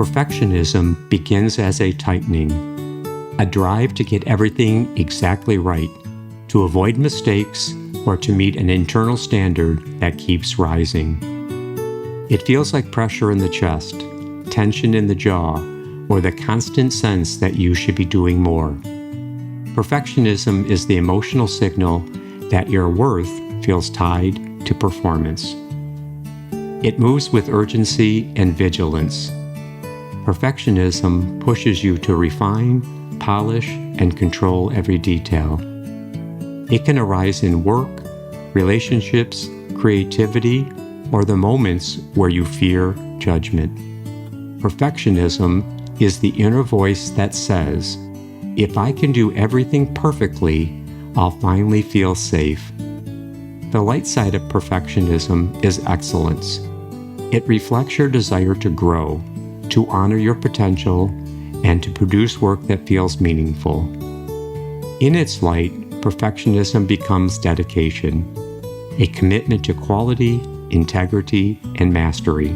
Perfectionism begins as a tightening, a drive to get everything exactly right, to avoid mistakes, or to meet an internal standard that keeps rising. It feels like pressure in the chest, tension in the jaw, or the constant sense that you should be doing more. Perfectionism is the emotional signal that your worth feels tied to performance. It moves with urgency and vigilance. Perfectionism pushes you to refine, polish, and control every detail. It can arise in work, relationships, creativity, or the moments where you fear judgment. Perfectionism is the inner voice that says, "If I can do everything perfectly, I'll finally feel safe." The light side of perfectionism is excellence. It reflects your desire to grow, to honor your potential, and to produce work that feels meaningful. In its light, perfectionism becomes dedication, a commitment to quality, integrity, and mastery.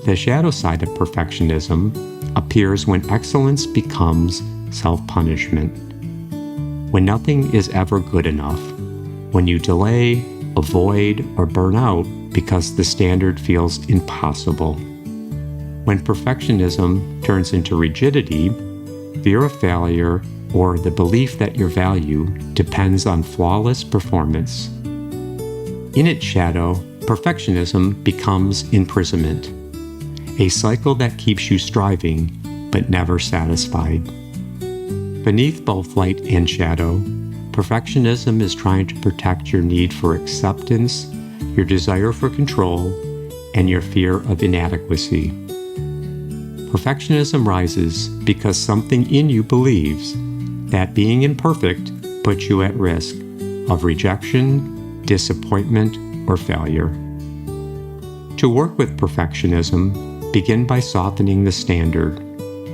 The shadow side of perfectionism appears when excellence becomes self-punishment, when nothing is ever good enough, when you delay, avoid, or burn out because the standard feels impossible. When perfectionism turns into rigidity, fear of failure, or the belief that your value depends on flawless performance. In its shadow, perfectionism becomes imprisonment, a cycle that keeps you striving but never satisfied. Beneath both light and shadow, perfectionism is trying to protect your need for acceptance, your desire for control, and your fear of inadequacy. Perfectionism rises because something in you believes that being imperfect puts you at risk of rejection, disappointment, or failure. To work with perfectionism, begin by softening the standard.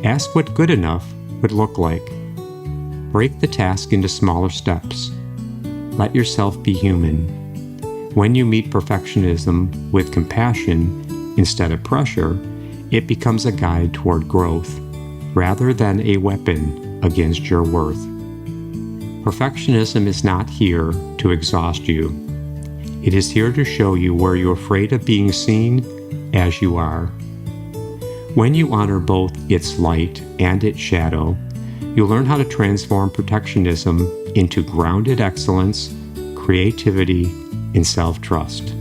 Ask what good enough would look like. Break the task into smaller steps. Let yourself be human. When you meet perfectionism with compassion instead of pressure, it becomes a guide toward growth, rather than a weapon against your worth. Perfectionism is not here to exhaust you. It is here to show you where you're afraid of being seen as you are. When you honor both its light and its shadow, you'll learn how to transform perfectionism into grounded excellence, creativity, and self-trust.